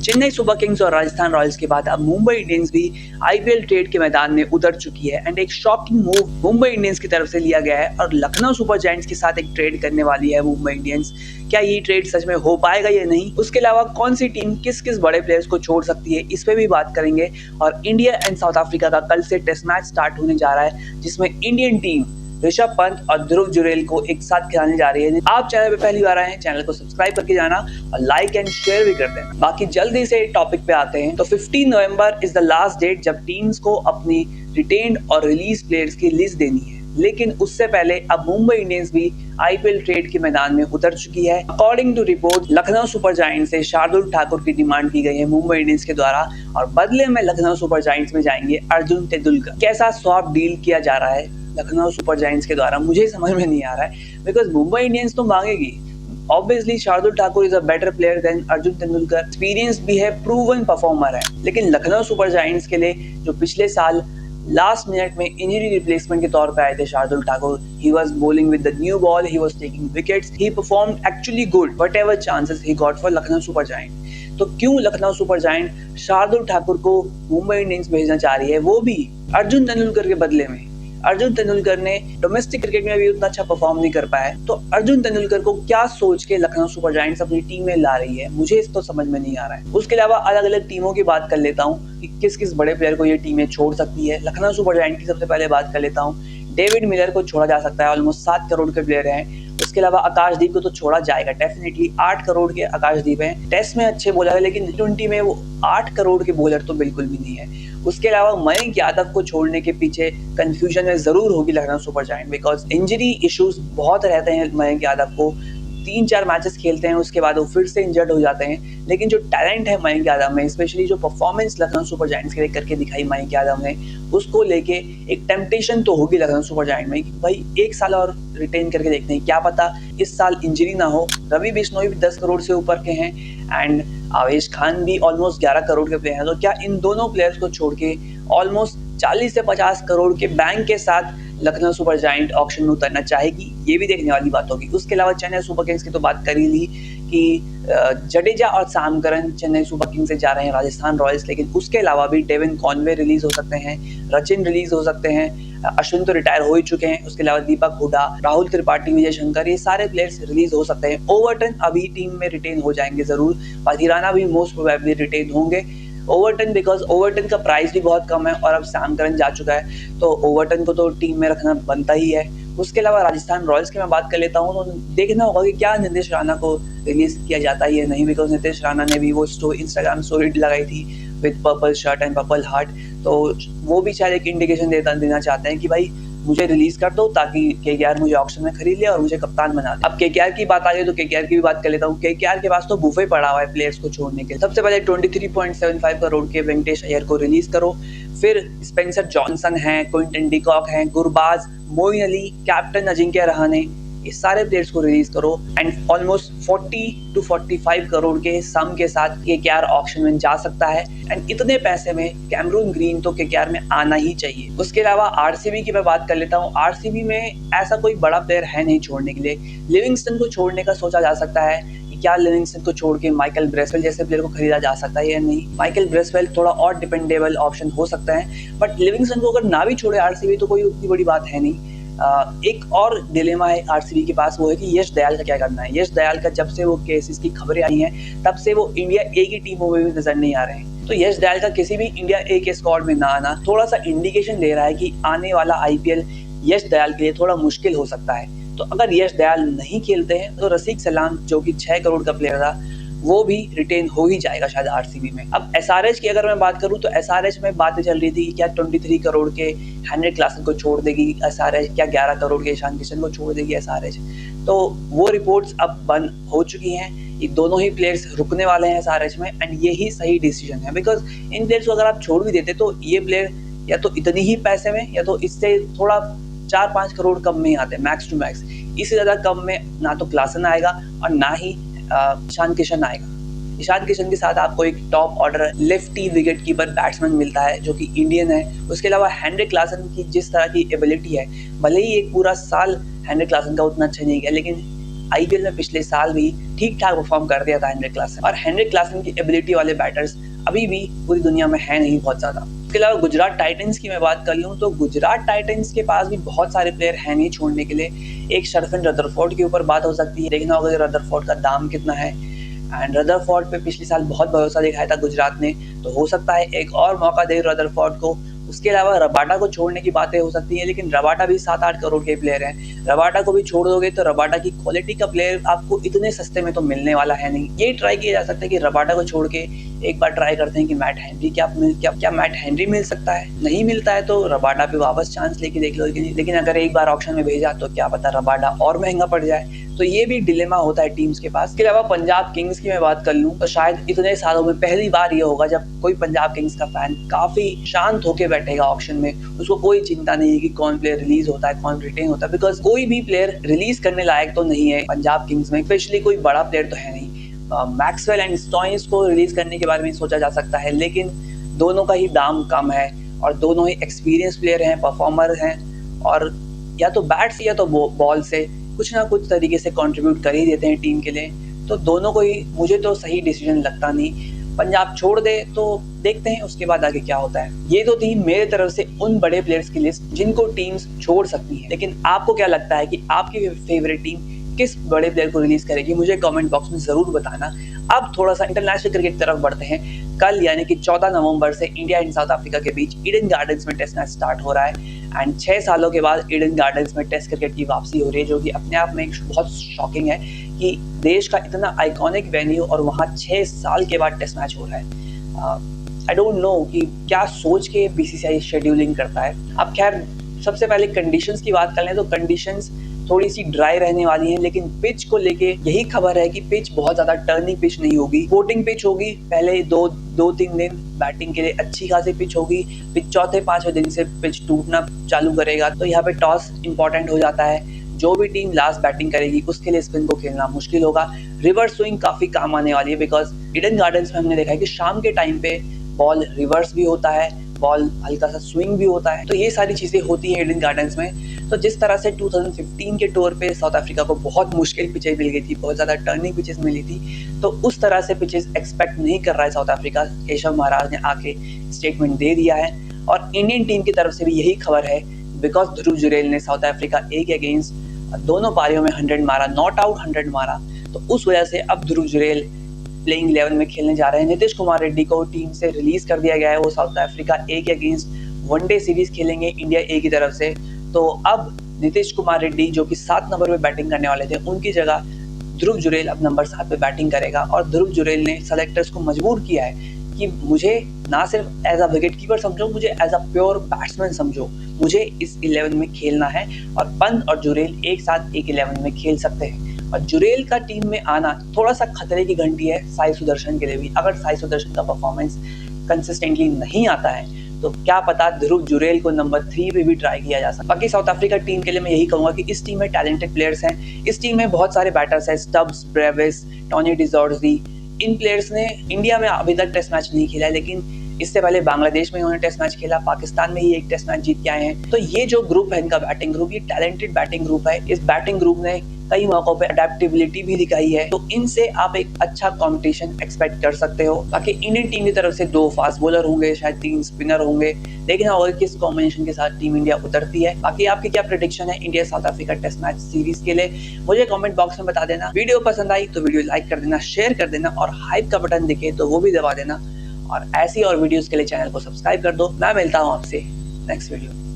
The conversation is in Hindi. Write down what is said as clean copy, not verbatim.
चेन्नई सुपर किंग्स और राजस्थान रॉयल्स के बाद अब मुंबई इंडियंस भी आईपीएल ट्रेड के मैदान में उतर चुकी है एंड एक शॉकिंग मूव मुंबई इंडियंस की तरफ से लिया गया है और लखनऊ सुपर जायंट्स के साथ एक ट्रेड करने वाली है मुंबई इंडियंस। क्या ये ट्रेड सच में हो पाएगा या नहीं, उसके अलावा कौन सी टीम किस किस बड़े प्लेयर्स को छोड़ सकती है, इस पे भी बात करेंगे। और इंडिया एंड साउथ अफ्रीका का कल से टेस्ट मैच स्टार्ट होने जा रहा है जिसमें इंडियन टीम ऋषभ पंत और ध्रुव जुरेल को एक साथ खिलाने जा रही है। आप चैनल पे पहली बार आए हैं, चैनल को सब्सक्राइब करके जाना और लाइक एंड शेयर भी कर देना। बाकी जल्दी से टॉपिक पे आते हैं। तो 15 November is the last date जब टीम्स को अपनी रिटेन्ड और रिलीज प्लेयर्स की लिस्ट देनी है, लेकिन उससे पहले अब मुंबई इंडियंस भी आईपीएल ट्रेड के मैदान में उतर चुकी है। According to report, Lucknow Super Giants से शार्दुल ठाकुर की डिमांड की गई है मुंबई इंडियंस के द्वारा और बदले में लखनऊ सुपर जायंट्स में जाएंगे अर्जुन तेंदुलकर। कैसा स्वैप डील किया जा रहा है लखनऊ सुपर जायंट्स के द्वारा, मुझे समझ में नहीं आ रहा है, बिकॉज मुंबई इंडियंस तो मांगेगी। Obviously Shardul Thakur is a better player than Arjun Tendulkar, experience भी है, प्रूवन परफॉर्मर है, लेकिन लखनऊ सुपर जायंट्स के लिए जो पिछले साल लास्ट मिनट में इंजरी रिप्लेसमेंट के तौर पे आए थे Shardul Thakur, he was bowling with the new ball, he was taking wickets, he performed actually good whatever chances he got for Lucknow super giant. तो क्यों लखनऊ सुपर जायंट शार्दुल ठाकुर को मुंबई इंडियंस भेजना चाह रही है, वो भी अर्जुन तेंदुलकर के बदले में। अर्जुन तेंदुलकर ने डोमेस्टिक क्रिकेट में भी उतना अच्छा परफॉर्म नहीं कर पाया, तो अर्जुन तेंदुलकर को क्या सोच के लखनऊ सुपर जायंट्स अपनी टीम में ला रही है, मुझे इस तो समझ में नहीं आ रहा है। उसके अलावा अलग अलग टीमों की बात कर लेता हूँ कि किस किस बड़े प्लेयर को ये टीमें छोड़ सकती है। लखनऊ सुपर जायंट की सबसे पहले बात कर लेता हूँ, डेविड मिलर को छोड़ा जा सकता है, ऑलमोस्ट 7 करोड़ के प्लेयर हैं। उसके अलावा आकाशदीप को तो छोड़ा जाएगा डेफिनेटली, 8 करोड़ के आकाशदीप हैं, टेस्ट में अच्छे बॉलर है, लेकिन T20 में वो 8 करोड़ के बॉलर तो बिल्कुल भी नहीं है। उसके अलावा मयंक यादव को छोड़ने के पीछे कंफ्यूजन में जरूर होगी Lucknow super giant, because injury issues बहुत रहते हैं मयंक यादव को, 3-4 मैचेस खेलते हैं उसके बाद वो फिर से इंजर्ड हो जाते हैं, लेकिन जो टैलेंट है मयंक यादव में, स्पेशली जो परफॉर्मेंस लखनऊ सुपर जायंट्स के लिए करके दिखाई मयंक यादव ने, उसको लेके एक टेम्पटेशन तो होगी लखनऊ सुपर जायंट में कि भाई 1 साल और रिटेन करके देखते हैं, क्या पता इस साल इंजरी ना हो। रवि बिश्नोई भी 10 करोड़ से ऊपर के हैं एंड आवेश खान भी ऑलमोस्ट 11 करोड़ के प्लेयर हैं, तो क्या इन दोनों प्लेयर्स को छोड़ के ऑलमोस्ट 40 से 50 करोड़ के बैंक के साथ लखनऊ सुपर जायंट ऑक्शन में उतरना चाहेगी, ये भी देखने वाली बात होगी। उसके अलावा चेन्नई सुपर किंग्स की तो बात कर ही ली कि जडेजा और Sam Curran Chennai super Kings से जा रहे हैं राजस्थान रॉयल्स, लेकिन उसके अलावा भी डेविन कॉनवे रिलीज हो सकते हैं, रचिन रिलीज हो सकते हैं, अश्विन तो रिटायर हो ही चुके हैं, उसके अलावा दीपक हुडा, राहुल त्रिपाठी, विजय शंकर, ये सारे प्लेयर्स रिलीज हो सकते हैं। ओवरटन अभी टीम में रिटेन हो जाएंगे जरूर, पाथिराना भी मोस्ट प्रोबेबली रिटेन होंगे। ओवरटन बिकॉज ओवरटन का प्राइस भी बहुत कम है और अब सैम करन जा चुका है, तो ओवरटन को तो टीम में रखना बनता ही है। उसके अलावा राजस्थान रॉयल्स की मैं बात कर लेता हूँ, तो देखना होगा कि क्या नीतीश राणा को रिलीज किया जाता है या नहीं, बिकॉज नीतीश राणा ने भी वो इंस्टाग्राम स्टोरी लगाई थी with purple shirt and purple heart, तो वो भी शायद एक इंडिकेशन देना चाहते हैं कि भाई मुझे रिलीज कर दो ताकि केकेआर मुझे ऑक्शन में खरीद ले और मुझे कप्तान बना दे। अब केकेआर की बात आ गई तो केकेआर की भी बात कर लेता हूँ। केकेआर के पास तो बुफे पड़ा हुआ है प्लेयर्स को छोड़ने के लिए। सबसे पहले 23.75 करोड़ के वेंकटेश अय्यर को रिलीज करो, फिर स्पेंसर जॉनसन है, क्विंटन डिकॉक है, गुरबाज, मोइन अली, कैप्टन अजिंक्य रहाणे, ये सारे प्लेयर्स को रिलीज करो एंड ऑलमोस्ट 40 to 45 करोड़ के सम के साथ केकेआर ऑक्शन में जा सकता है एंड इतने पैसे में कैमरून ग्रीन तो केकेआर में आना ही चाहिए। उसके अलावा आरसीबी की मैं बात कर लेता हूँ। आरसीबी में ऐसा कोई बड़ा प्लेयर है नहीं छोड़ने के लिए, लिविंगस्टन को छोड़ने का सोचा जा सकता है कि क्या लिविंगस्टन को छोड़ के माइकल ब्रेसवेल जैसे प्लेयर को खरीदा जा सकता है या नहीं। माइकल ब्रेसवेल थोड़ा और डिपेंडेबल ऑप्शन हो सकता है, बट लिविंगस्टन को अगर ना भी छोड़े आरसीबी तो कोई उतनी बड़ी बात है नहीं। एक और डिलेमा है आरसीबी के पास, वो है कि यश दयाल का क्या करना है। यश दयाल का जब से वो केसेस की खबरें आई हैं तब से वो इंडिया ए की टीमों में भी नजर नहीं आ रहे हैं, तो यश दयाल का किसी भी इंडिया ए के स्क्वाड में ना आना थोड़ा सा इंडिकेशन दे रहा है कि आने वाला आईपीएल यश दयाल के लिए थोड़ा मुश्किल हो सकता है। तो अगर यश दयाल नहीं खेलते हैं तो रसीक सलाम जो कि 6 करोड़ का प्लेयर था वो भी रिटेन हो ही जाएगा शायद आरसीबी में। अब एसआरएच की अगर मैं बात करूं तो एसआरएच में बातें चल रही थी कि क्या 23 करोड़ के हेनरी क्लासन को छोड़ देगी एसआरएच, क्या 11 करोड़ के ईशान किशन को छोड़ देगी एसआरएच, तो वो रिपोर्ट्स अब बंद हो चुकी हैं। ये दोनों ही प्लेयर्स रुकने वाले हैं एसआरएच में एंड यही सही डिसीजन है, बिकॉज इन प्लेयर्स को अगर आप छोड़ भी देते तो ये प्लेयर या तो इतनी ही पैसे में या तो इससे थोड़ा 4-5 करोड़ कम में ही आते हैं मैक्स टू मैक्स, इससे ज्यादा कम में ना तो क्लासन आएगा और ना ही ईशान किशन आएगा। ईशान किशन के साथ आपको एक top order lefty wicket keeper batsman मिलता है जो कि इंडियन है। उसके अलावा हेनरी क्लासन की जिस तरह की एबिलिटी है, भले ही एक पूरा साल हेनरी क्लासन का उतना अच्छा नहीं गया, लेकिन आईपीएल में पिछले साल भी ठीक ठाक परफॉर्म कर दिया था हेनरिक क्लासन, और हेनरिक क्लासन की एबिलिटी वाले बैटर्स अभी भी पूरी दुनिया में है नहीं बहुत ज्यादा। इसके अलावा गुजरात टाइटंस की मैं बात कर लूँ तो गुजरात टाइटंस के पास भी बहुत सारे प्लेयर हैं नहीं छोड़ने के लिए। एक शर्फिन रदरफोर्ड के ऊपर बात हो सकती है, देखना होगा रदरफोर्ड का दाम कितना है। एंड रदरफोर्ड पे पिछले साल बहुत भरोसा दिखाया था गुजरात ने, तो हो सकता है एक और मौका दे रदरफोर्ड को। उसके अलावा रबाडा को छोड़ने की बातें हो सकती हैं, लेकिन रबाडा भी 7-8 करोड़ के प्लेयर हैं। रबाडा को भी छोड़ दोगे तो रबाडा की क्वालिटी का प्लेयर आपको इतने सस्ते में तो मिलने वाला है नहीं। ये ट्राई किया जा सकता है कि रबाडा को छोड़ के एक बार ट्राई करते हैं कि मैट हेनरी क्या मैट हेनरी मिल सकता है। नहीं मिलता है तो रबाडा पे वापस चांस लेके देख लो, लेकिन अगर एक बार ऑक्शन में भेजा तो क्या पता रबाडा और महंगा पड़ जाए। तो ये भी डिलेमा होता है टीम्स के पास। इसके अलावा पंजाब किंग्स की मैं बात कर लूँ तो शायद इतने सालों में पहली बार ये होगा जब कोई पंजाब किंग्स का फैन काफी शांत होकर बैठेगा ऑक्शन में। उसको कोई चिंता नहीं है कि कौन प्लेयर रिलीज होता है कौन रिटेन होता है, बिकॉज कोई भी प्लेयर रिलीज करने लायक तो नहीं है पंजाब किंग्स में, स्पेशली कोई बड़ा प्लेयर तो है नहीं। मैक्सवेल एंड स्टोइनिस को रिलीज करने के बारे में सोचा जा सकता है, लेकिन दोनों का ही दाम कम है और दोनों ही एक्सपीरियंस प्लेयर हैं, परफॉर्मर हैं, और या तो बैट से या तो बॉल से कुछ ना कुछ तरीके से कंट्रीब्यूट कर ही देते हैं टीम के लिए। तो दोनों को ही मुझे तो सही डिसीजन लगता नहीं। पंजाब छोड़ दे तो देखते हैं उसके बाद आगे क्या होता है। ये तो थी मेरे तरफ से उन बड़े प्लेयर्स की लिस्ट जिनको टीम्स छोड़ सकती हैं, लेकिन आपको क्या लगता है कि आपकी फेवरेट टीम किस बड़े प्लेयर को रिलीज करेगी, मुझे कमेंट बॉक्स में जरूर बताना। अब थोड़ा सा इंटरनेशनल क्रिकेट की तरफ बढ़ते हैं। कल यानी कि 14 नवंबर से इंडिया एंड साउथ अफ्रीका के बीच ईडन गार्डन्स में टेस्ट मैच स्टार्ट हो रहा है। एंड 6 सालों के बाद ईडन गार्डन्स में टेस्ट क्रिकेट की वापसी हो रही है, जो कि अपने आप में एक बहुत शॉकिंग है कि देश का इतना आइकॉनिक वेन्यू और वहाँ 6 साल के बाद टेस्ट मैच हो रहा है। आई डोंट नो कि क्या सोच के बीसीसीआई शेड्यूलिंग करता है। अब खैर सबसे पहले कंडीशंस की बात कर लें तो कंडीशंस थोड़ी सी ड्राई रहने वाली है, लेकिन पिच को लेके यही खबर है कि पिच बहुत ज्यादा टर्निंग पिच नहीं होगी, कोटिंग पिच होगी। पहले 2-3 दिन बैटिंग के लिए अच्छी खासी पिच होगी, फिर चौथे 5वें दिन से पिच टूटना चालू करेगा। तो यहाँ पे टॉस इंपॉर्टेंट हो जाता है। जो भी टीम लास्ट बैटिंग करेगी उसके लिए स्पिन को खेलना मुश्किल होगा। रिवर्स स्विंग काफी काम आने वाली है, बिकॉज ईडन गार्डन्स में हमने देखा है कि शाम के टाइम पे बॉल रिवर्स भी होता है, बॉल हल्का सा स्विंग भी होता है। तो ये सारी चीजें होती हैं ईडन गार्डन्स में। तो जिस तरह से 2015 के टूर पे साउथ अफ्रीका को बहुत मुश्किल पिचेस मिल गई थी, बहुत ज्यादा टर्निंग पिचेस मिली थी, तो उस तरह से पिचेस एक्सपेक्ट नहीं कर रहा है साउथ अफ्रीका। केशव महाराज ने आके स्टेटमेंट दे दिया है और इंडियन टीम की तरफ से भी यही खबर है, बिकॉज ध्रुव जुरेल ने साउथ अफ्रीका ए के अगेंस्ट दोनों पारियों में 100 मारा, नॉट आउट 100 मारा। तो उस वजह से अब ध्रुव जुरेल प्लेइंग 11 में खेलने जा रहे हैं। नीतीश कुमार रेड्डी को टीम से रिलीज कर दिया गया है, वो साउथ अफ्रीका ए के अगेंस्ट वनडे सीरीज खेलेंगे इंडिया ए की तरफ से। तो अब नीतीश कुमार रेड्डी जो कि 7 नंबर पे बैटिंग करने वाले थे, उनकी जगह ध्रुव जुरेल अब नंबर 7 पे बैटिंग करेगा। और ध्रुव जुरेल ने सेलेक्टर्स को मजबूर किया है कि मुझे ना सिर्फ एज अ विकेट कीपर समझो, मुझे एज अ प्योर बैट्समैन समझो, मुझे इस 11 में खेलना है। और पंत और जुरेल एक साथ एक 11 में खेल सकते हैं। और जुरेल का टीम में आना थोड़ा सा खतरे की घंटी है साई सुदर्शन के लिए भी। अगर साई सुदर्शन का परफॉर्मेंस कंसिस्टेंटली नहीं आता है तो क्या पता ध्रुव जुरेल को नंबर 3 पे भी ट्राई किया जा सकता है। बाकी साउथ अफ्रीका टीम के लिए मैं यही कहूंगा कि इस टीम में टैलेंटेड प्लेयर्स हैं। इस टीम में बहुत सारे बैटर्स हैं, स्टब्स, ब्रेविस, टॉनी डिजॉर्जी। इन प्लेयर्स ने इंडिया में अभी तक टेस्ट मैच नहीं खेला है, लेकिन इससे पहले बांग्लादेश में उन्होंने टेस्ट मैच खेला, पाकिस्तान में ही एक टेस्ट मैच जीत के आए हैं। तो ये जो ग्रुप है इनका बैटिंग ग्रुप, ये टैलेंटेड बैटिंग ग्रुप है। इस बैटिंग ग्रुप ने कई मौकों पे अडेप्टेबिलिटी भी दिखाई है, तो इनसे आप एक अच्छा कंपटीशन एक्सपेक्ट कर सकते हो। बाकी इंडियन टीम की तरफ से 2 फास्ट बॉलर होंगे, शायद 3 स्पिनर होंगे, देखना होगा किस कॉम्बिनेशन के साथ टीम इंडिया उतरती है। बाकी आपकी क्या प्रेडिक्शन है India South Africa test match series के लिए, मुझे कमेंट बॉक्स में बता देना। वीडियो पसंद आई तो वीडियो लाइक कर देना, शेयर कर देना, और हाइप का बटन दिखे तो वो भी दबा देना। और ऐसी और वीडियोस के लिए चैनल को सब्सक्राइब कर दो। मैं मिलता हूँ आपसे नेक्स्ट वीडियो।